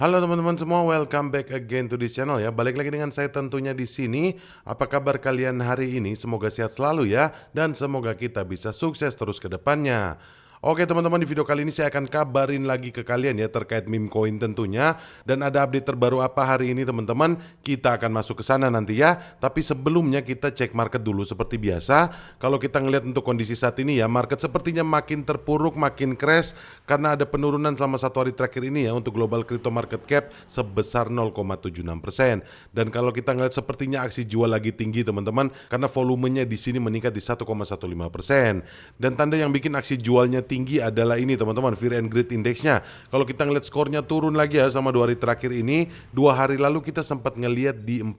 Halo teman-teman semua, welcome back again to this channel ya. Balik lagi dengan saya tentunya di sini. Apa kabar kalian hari ini? Semoga sehat selalu ya, dan semoga kita bisa sukses terus ke depannya. Oke teman-teman, di video kali ini saya akan kabarin lagi ke kalian ya terkait meme coin tentunya, dan ada update terbaru apa hari ini teman-teman. Kita akan masuk ke sana nanti ya. Tapi sebelumnya kita cek market dulu seperti biasa. Kalau kita ngelihat untuk kondisi saat ini ya, market sepertinya makin terpuruk, makin crash karena ada penurunan selama satu hari terakhir ini ya untuk global crypto market cap sebesar 0,76%. Dan kalau kita ngelihat sepertinya aksi jual lagi tinggi teman-teman, karena volumenya di sini meningkat di 1,15%. Dan tanda yang bikin aksi jualnya tinggi adalah ini teman-teman, Fear and Greed Index-nya. Kalau kita ngeliat skornya turun lagi ya sama 2 hari terakhir ini. 2 hari lalu kita sempat ngeliat di 45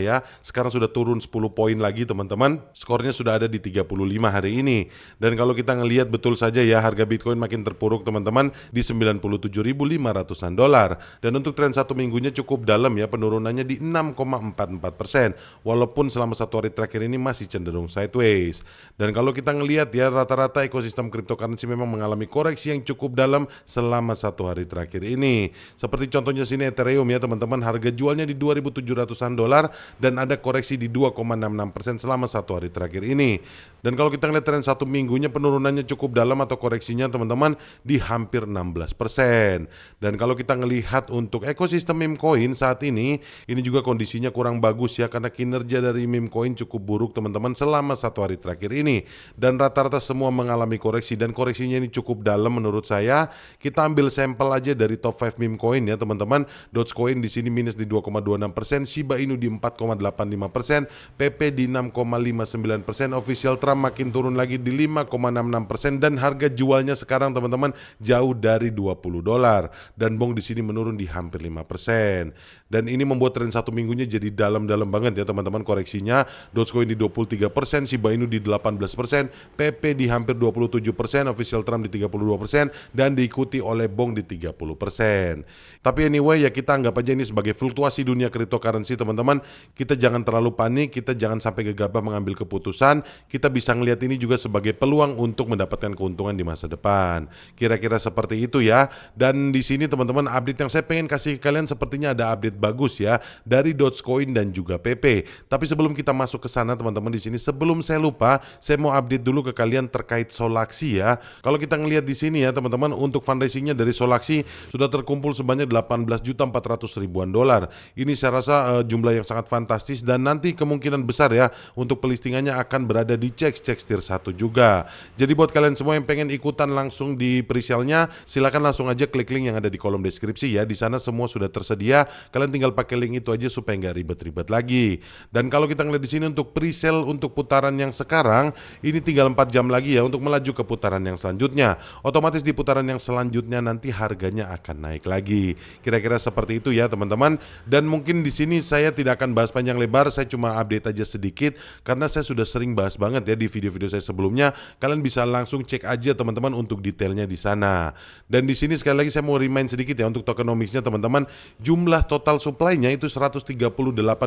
ya. Sekarang sudah turun 10 poin lagi teman-teman. Skornya sudah ada di 35 hari ini. Dan kalau kita ngeliat betul saja ya, harga Bitcoin makin terpuruk teman-teman di 97.500-an dolar. Dan untuk tren satu minggunya cukup dalam ya, penurunannya di 6,44%. Walaupun selama satu hari terakhir ini masih cenderung sideways. Dan kalau kita ngeliat ya, rata-rata ekosistem cryptocurrency memang mengalami koreksi yang cukup dalam selama satu hari terakhir ini. Seperti contohnya sini Ethereum ya teman-teman, harga jualnya di 2.700-an dolar dan ada koreksi di 2,66% selama satu hari terakhir ini. Dan kalau kita ngeliat tren satu minggunya, penurunannya cukup dalam atau koreksinya teman-teman di hampir 16%. Dan kalau kita ngelihat untuk ekosistem meme coin saat ini juga kondisinya kurang bagus ya, karena kinerja dari meme coin cukup buruk teman-teman selama satu hari terakhir ini. Dan rata-rata semua mengalami koreksi, dan koreksinya ini cukup dalam menurut saya. Kita ambil sampel aja dari top 5 meme coin ya teman-teman. Dogecoin di sini minus di 2,26%, Shiba Inu di 4,85%, PP di 6,59%, Official Trump makin turun lagi di 5,66%, dan harga jualnya sekarang teman-teman jauh dari 20 dolar. Dan Bong di sini menurun di hampir 5%. Dan ini membuat tren satu minggunya jadi dalam-dalam banget ya teman-teman koreksinya. Dogecoin di 23%, Shiba Inu di 18%, PP di hampir 27%, Official Trump di 32%, dan diikuti oleh Bong di 30%. Tapi anyway ya, kita anggap aja ini sebagai fluktuasi dunia cryptocurrency teman-teman. Kita jangan terlalu panik, kita jangan sampai gegabah mengambil keputusan. Kita bisa ngelihat ini juga sebagai peluang untuk mendapatkan keuntungan di masa depan. Kira-kira seperti itu ya. Dan di sini teman-teman, update yang saya pengen kasih ke kalian sepertinya ada update bagus ya dari Dogecoin dan juga PP. Tapi sebelum kita masuk ke sana teman-teman, di sini sebelum saya lupa, saya mau update dulu ke kalian terkait Solaxi ya. Kalau kita ngelihat di sini ya teman-teman, untuk fundraisingnya dari Solaxi sudah terkumpul sebanyak 18.400.000-an dolar. Ini saya rasa jumlah yang sangat fantastis, dan nanti kemungkinan besar ya untuk pelistingannya akan berada di CEX tier 1 juga. Jadi buat kalian semua yang pengen ikutan langsung di presale-nya, silakan langsung aja klik link yang ada di kolom deskripsi ya. Di sana semua sudah tersedia. Kalian tinggal pakai link itu aja supaya nggak ribet-ribet lagi. Dan kalau kita ngeliat di sini untuk presale untuk putaran yang sekarang, ini tinggal 4 jam lagi ya untuk melaju ke putaran yang selanjutnya. Otomatis di putaran yang selanjutnya nanti harganya akan naik lagi. Kira-kira seperti itu ya teman-teman. Dan mungkin di sini saya tidak akan bahas panjang lebar, saya cuma update aja sedikit karena saya sudah sering bahas banget ya di video-video saya sebelumnya. Kalian bisa langsung cek aja teman-teman untuk detailnya di sana. Dan di sini sekali lagi saya mau remind sedikit ya untuk tokenomics-nya teman-teman. Jumlah total supply-nya itu 138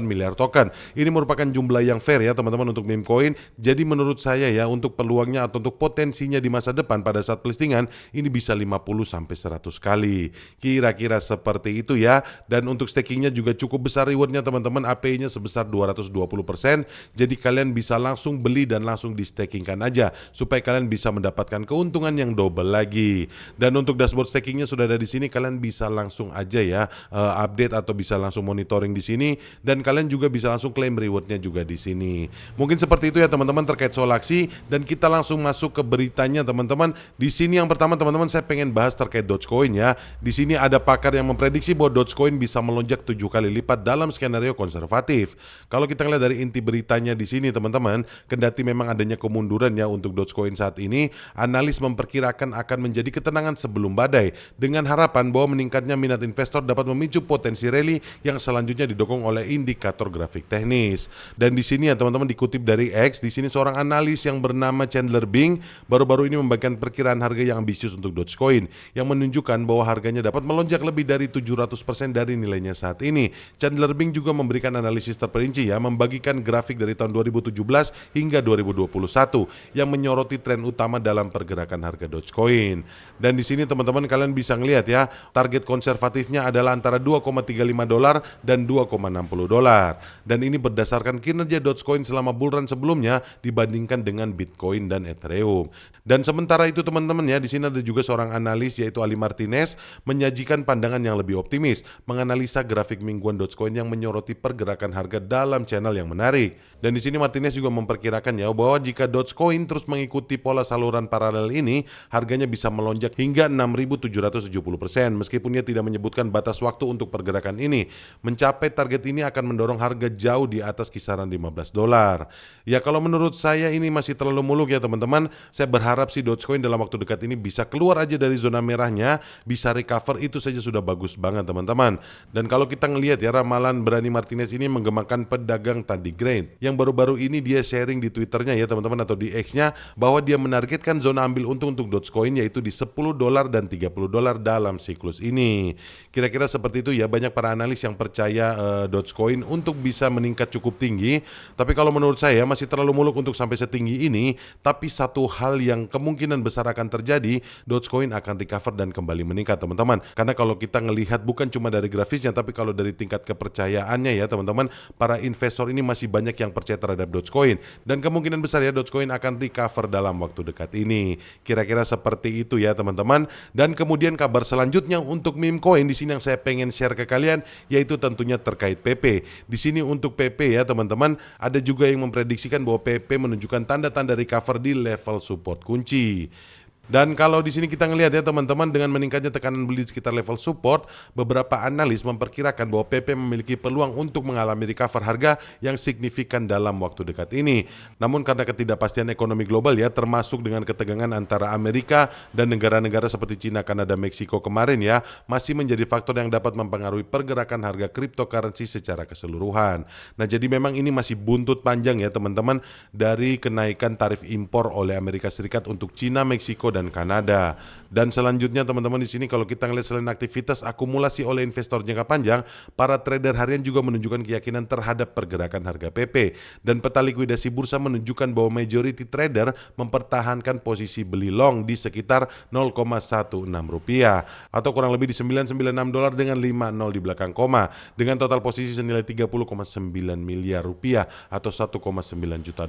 miliar token. Ini merupakan jumlah yang fair ya teman-teman untuk meme coin. Jadi menurut saya ya, untuk peluangnya atau untuk potensinya di masa depan pada saat listingan ini bisa 50 sampai 100 kali. Kira-kira seperti itu ya. Dan untuk stakingnya juga cukup besar rewardnya teman-teman. API-nya sebesar 220%. Jadi kalian bisa langsung beli dan langsung di stakingkan aja supaya kalian bisa mendapatkan keuntungan yang double lagi. Dan untuk dashboard stakingnya sudah ada di sini. Kalian bisa langsung aja ya update atau bisa langsung monitoring di sini, dan kalian juga bisa langsung claim rewardnya juga di sini. Mungkin seperti itu ya teman-teman terkait Solaxi, dan kita langsung masuk ke beritanya teman-teman. Di sini yang pertama teman-teman, saya pengen bahas terkait Dogecoin ya. Di sini ada pakar yang memprediksi bahwa Dogecoin bisa melonjak 7 kali lipat dalam skenario konservatif. Kalau kita lihat dari inti beritanya di sini teman-teman, kendati memang adanya kemunduran ya untuk Dogecoin saat ini, analis memperkirakan akan menjadi ketenangan sebelum badai, dengan harapan bahwa meningkatnya minat investor dapat memicu potensi rally yang selanjutnya didukung oleh indikator grafik teknis. Dan di sini ya teman-teman, dikutip dari X, di sini seorang analis yang bernama Chandler Bing baru-baru ini membagikan perkiraan harga yang ambisius untuk Dogecoin yang menunjukkan bahwa harganya dapat melonjak lebih dari 700% dari nilainya saat ini. Chandler Bing juga memberikan analisis terperinci ya, membagikan grafik dari tahun 2017 hingga 2021 yang menyoroti tren utama dalam pergerakan harga Dogecoin. Dan di sini teman-teman kalian bisa ngelihat ya, target konservatifnya adalah antara $2,35 dan $2,60. Dan ini berdasarkan kinerja Dogecoin selama bull run sebelumnya dibandingkan dengan Bitcoin dan Ethereum. Dan sementara itu teman-teman ya, di sini ada juga seorang analis yaitu Ali Martinez menyajikan pandangan yang lebih optimis, menganalisa grafik mingguan Dogecoin yang menyoroti pergerakan harga dalam channel yang menarik. Dan di sini Martinez juga memperkirakan ya bahwa jika Dogecoin terus mengikuti pola saluran paralel ini, harganya bisa melonjak hingga 6.770%. Meskipun dia tidak menyebutkan batas waktu untuk pergerakan ini, mencapai target ini akan mendorong harga jauh di atas kisaran $15. Ya kalau menurut saya ini masih terlalu muluk ya teman-teman. Saya berharap sih Dogecoin dalam waktu dekat ini bisa keluar aja dari zona merahnya, bisa recover, itu saja sudah bagus banget teman-teman. Dan kalau kita ngelihat ya, ramalan berani Martinez ini menggemakan pedagang tadi grain yang baru-baru ini dia sharing di Twitternya ya teman-teman, atau di X-nya, bahwa dia menargetkan zona ambil untung untuk Dogecoin yaitu di $10 dan $30 dalam siklus ini. Kira-kira seperti itu ya, banyak para analis yang percaya Dogecoin untuk bisa meningkat cukup tinggi. Tapi kalau menurut saya masih terlalu muluk untuk sampai setinggi ini. Tapi satu hal yang kemungkinan besar akan terjadi, Dogecoin akan recover dan kembali meningkat teman-teman. Karena kalau kita ngelihat bukan cuma dari grafisnya, tapi kalau dari tingkat kepercayaannya ya teman-teman, para investor ini masih banyak yang percaya terhadap Dogecoin. Dan kemungkinan besar ya Dogecoin akan recover dalam waktu dekat ini. Kira-kira seperti itu ya teman-teman. Dan kemudian kabar selanjutnya untuk meme coin di sini yang saya pengen share ke kalian, yaitu tentunya terkait PP. Di sini untuk PP ya teman-teman, ada juga yang memprediksikan bahwa PP menunjukkan tanda-tanda recover di level support kunci. Dan kalau di sini kita ngelihat ya teman-teman, dengan meningkatnya tekanan beli di sekitar level support, beberapa analis memperkirakan bahwa PP memiliki peluang untuk mengalami recover harga yang signifikan dalam waktu dekat ini. Namun karena ketidakpastian ekonomi global ya, termasuk dengan ketegangan antara Amerika dan negara-negara seperti Cina, Kanada, Meksiko kemarin ya, masih menjadi faktor yang dapat mempengaruhi pergerakan harga cryptocurrency secara keseluruhan. Nah jadi memang ini masih buntut panjang ya teman-teman, dari kenaikan tarif impor oleh Amerika Serikat untuk Cina, Meksiko, dan Kanada. Dan selanjutnya teman-teman di sini kalau kita ngelihat selain aktivitas akumulasi oleh investor jangka panjang, para trader harian juga menunjukkan keyakinan terhadap pergerakan harga PP. Dan peta likuidasi bursa menunjukkan bahwa majority trader mempertahankan posisi beli long di sekitar 0,16 rupiah atau kurang lebih di $996 dengan 50 di belakang koma, dengan total posisi senilai 30,9 miliar rupiah atau $1,9 juta.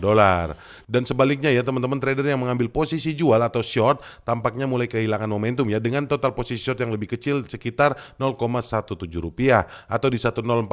Dan sebaliknya ya teman-teman, trader yang mengambil posisi jual atau short tampaknya mulai kehilangan momentum ya, dengan total posisi short yang lebih kecil sekitar 0,17 rupiah atau di $1044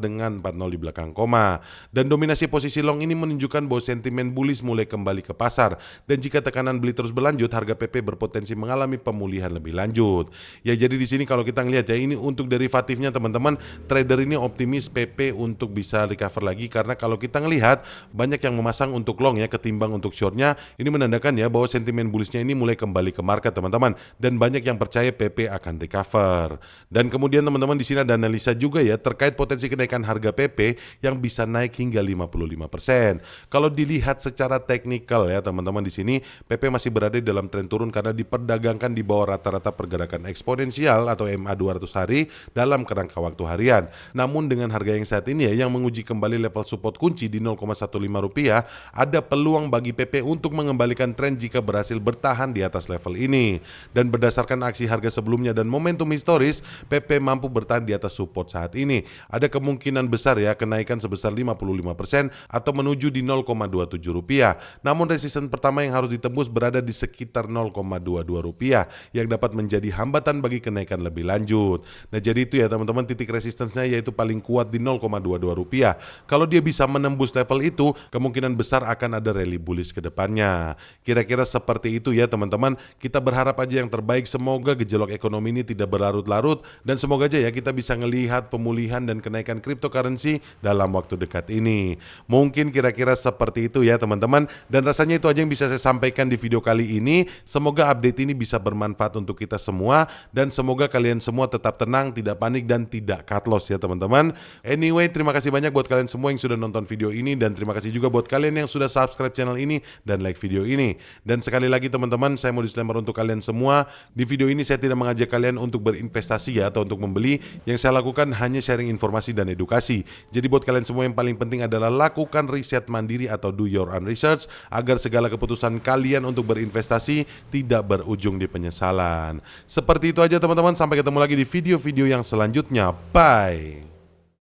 dengan 40 di belakang koma. Dan dominasi posisi long ini menunjukkan bahwa sentimen bullish mulai kembali ke pasar, dan jika tekanan beli terus berlanjut, harga PP berpotensi mengalami pemulihan lebih lanjut. Ya jadi di sini kalau kita ngelihat ya, ini untuk derivatifnya teman-teman, trader ini optimis PP untuk bisa recover lagi, karena kalau kita ngelihat banyak yang memasang untuk long ya ketimbang untuk shortnya. Ini menandakan ya bahwa sentimen bullishnya ini mulai kembali ke market teman-teman, dan banyak yang percaya PP akan recover. Dan kemudian teman-teman di sini ada analisa juga ya terkait potensi kenaikan harga PP yang bisa naik hingga 55%. Kalau dilihat secara teknikal ya teman-teman, di sini PP masih berada dalam tren turun karena diperdagangkan di bawah rata-rata pergerakan eksponensial atau MA 200 hari dalam kerangka waktu harian. Namun dengan harga yang saat ini ya, yang menguji kembali level support kunci di 0,15 rupiah, ada peluang bagi PP untuk mengembalikan tren jika berhasil bertahan di atas level ini. Dan berdasarkan aksi harga sebelumnya dan momentum historis, PP mampu bertahan di atas support saat ini. Ada kemungkinan besar ya kenaikan sebesar 55% atau menuju di 0,27 rupiah. Namun resisten pertama yang harus ditembus berada di sekitar 0,22 rupiah yang dapat menjadi hambatan bagi kenaikan lebih lanjut. Nah jadi itu ya teman-teman, titik resistance-nya yaitu paling kuat di 0,22 rupiah. Kalau dia bisa menembus level itu, kemungkinan besar akan ada rally bullish ke depannya. Kira-kira seperti itu ya teman-teman. Kita berharap aja yang terbaik, semoga gejolak ekonomi ini tidak berlarut-larut, dan semoga aja ya kita bisa ngelihat pemulihan dan kenaikan cryptocurrency dalam waktu dekat ini. Mungkin kira-kira seperti itu ya teman-teman, dan rasanya itu aja yang bisa saya sampaikan di video kali ini. Semoga update ini bisa bermanfaat untuk kita semua, dan semoga kalian semua tetap tenang, tidak panik, dan tidak cut loss ya teman-teman. Anyway, terima kasih banyak buat kalian semua yang sudah nonton video ini, dan terima kasih juga buat kalian yang sudah subscribe channel ini dan like video ini. Dan sekali lagi teman-teman, teman-teman, saya mau disclaimer untuk kalian semua. Di video ini saya tidak mengajak kalian untuk berinvestasi ya, atau untuk membeli. Yang saya lakukan hanya sharing informasi dan edukasi. Jadi buat kalian semua yang paling penting adalah lakukan riset mandiri atau do your own research, agar segala keputusan kalian untuk berinvestasi tidak berujung di penyesalan. Seperti itu aja teman-teman, sampai ketemu lagi di video-video yang selanjutnya. Bye.